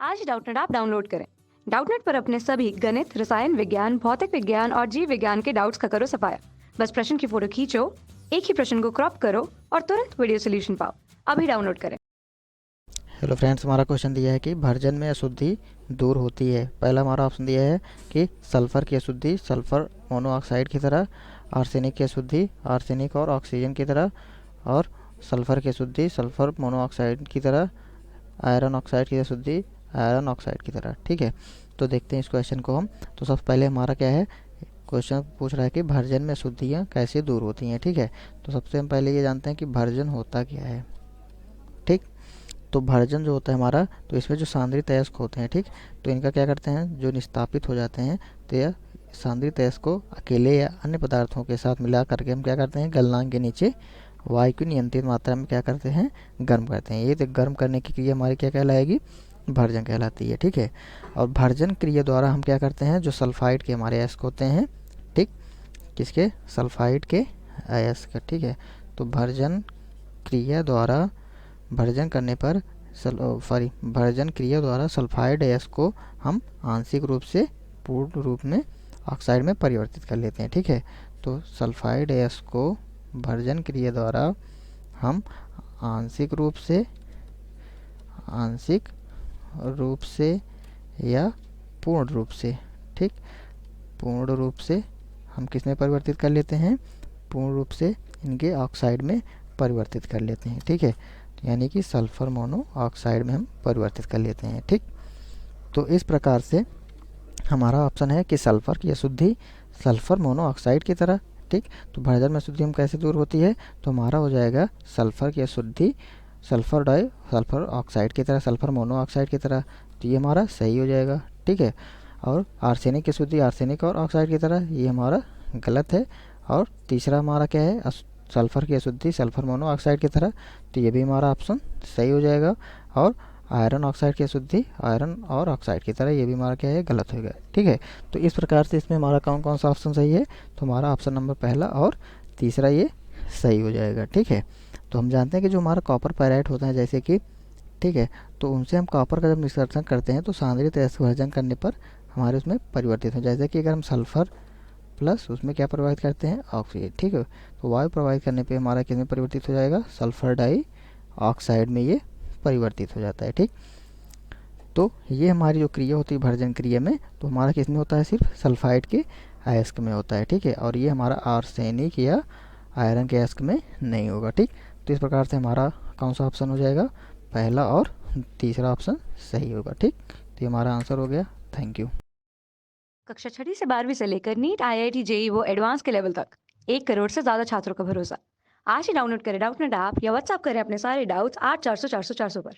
आज ही Doubtnut app download करें। Doubtnut पर अपने सभी गणित, रसायन विज्ञान, भौतिक विज्ञान और जीव विज्ञान के डाउट्स का करो सफाया। बस प्रश्न की फोटो खींचो, एक ही प्रश्न को क्रॉप करो और तुरंत वीडियो सोल्यूशन पाओ। अभी डाउनलोड करें। हेलो फ्रेंड्स, हमारा क्वेश्चन दिया है कि भर्जन में अशुद्धि दूर होती है। पहला हमारा ऑप्शन दिया है कि सल्फर की अशुद्धि सल्फर मोनोऑक्साइड की तरह, आर्सेनिक की अशुद्धि आर्सेनिक और ऑक्सीजन की तरह, और सल्फर की अशुद्धि सल्फर मोनोऑक्साइड की तरह, आयरन ऑक्साइड की अशुद्धि आयरन ऑक्साइड की तरह। ठीक है, तो देखते हैं इस क्वेश्चन को हम। तो सबसे पहले हमारा क्या है, क्वेश्चन पूछ रहा है कि भर्जन में अशुद्धियाँ कैसे दूर होती हैं। ठीक है, तो सबसे हम पहले ये जानते हैं कि भर्जन होता क्या है। ठीक, तो भर्जन जो होता है हमारा, तो इसमें जो सांद्रित अयस्क होते हैं, ठीक, तो इनका क्या करते हैं, जो निस्तापित हो जाते हैं, तो यह सांद्रित अयस्क को अकेले या अन्य पदार्थों के साथ मिला करके हम क्या करते हैं, गलनांक के नीचे वायु की नियंत्रित मात्रा में क्या करते हैं, गर्म करते हैं। ये तो गर्म करने की क्रिया हमारी क्या कहलाएगी, भर्जन कहलाती है। ठीक है, और भर्जन क्रिया द्वारा हम क्या करते हैं, जो सल्फाइड के हमारे अयस्क होते हैं, ठीक, किसके, सल्फाइड के अयस्क। ठीक है, तो भर्जन क्रिया द्वारा भर्जन करने पर भर्जन क्रिया द्वारा सल्फाइड अयस्क को हम आंशिक रूप से पूर्ण रूप में ऑक्साइड में परिवर्तित कर लेते हैं। ठीक है, तो सल्फाइड अयस्क को भर्जन क्रिया द्वारा हम आंशिक रूप से या पूर्ण रूप से, ठीक, पूर्ण रूप से हम किस में परिवर्तित कर लेते हैं, पूर्ण रूप से इनके ऑक्साइड में परिवर्तित कर लेते हैं। ठीक है, यानी कि सल्फर मोनो ऑक्साइड में हम परिवर्तित कर लेते हैं। ठीक, तो इस प्रकार से हमारा ऑप्शन है कि सल्फर की अशुद्धि सल्फर मोनो ऑक्साइड की तरह। ठीक, तो भर्जन में अशुद्धि हम कैसे दूर होती है, तो हमारा हो जाएगा सल्फर की अशुद्धि सल्फर ऑक्साइड की तरह, सल्फर मोनो ऑक्साइड की तरह। तो ये हमारा सही हो जाएगा। ठीक है, और आर्सेनिक की अशुद्धि आर्सेनिक और ऑक्साइड की तरह, ये हमारा गलत है। और तीसरा हमारा क्या है, सल्फर की अशुद्धि सल्फर मोनो ऑक्साइड की तरह, तो ये भी हमारा ऑप्शन सही हो जाएगा। और आयरन ऑक्साइड की अशुद्धि आयरन और ऑक्साइड की तरह, ये भी हमारा क्या है, गलत हो गया। ठीक है, तो इस प्रकार से इसमें हमारा कौन कौन सा ऑप्शन सही है, तो हमारा ऑप्शन नंबर पहला और तीसरा ये सही हो जाएगा। ठीक है, तो हम जानते हैं कि जो हमारा कॉपर पायराइट होता है जैसे कि, ठीक है, तो उनसे हम कॉपर का जब निष्कर्षण करते हैं तो सांद्रित अयस्क भर्जन करने पर हमारे उसमें परिवर्तित हो, जैसे कि अगर हम सल्फर प्लस उसमें क्या प्रभावित करते हैं, ऑक्सीजन। ठीक है, तो वायु प्रभावित करने पे हमारा किस में परिवर्तित हो जाएगा, सल्फर डाई ऑक्साइड में ये परिवर्तित हो जाता है। ठीक, तो ये हमारी जो क्रिया होती है भर्जन क्रिया में, तो हमारा किस में होता है, सिर्फ सल्फाइड के अयस्क में होता है। ठीक है, और ये हमारा आर्सेनिक या आयरन के अयस्क में नहीं होगा। ठीक, तो इस प्रकार से हमारा कौन सा ऑप्शन हो जाएगा, पहला और तीसरा ऑप्शन सही होगा। ठीक, तो ये हमारा आंसर हो गया। Thank you. कक्षा 6 से 12वीं से लेकर नीट, IIT, JEE वो एडवांस के लेवल तक 1 करोड़ से ज्यादा छात्रों का भरोसा। आज ही डाउनलोड करें डाउटनेट ऐप या व्हाट्सएप करें अपने सारे डाउट्स 8400 400 400 पर।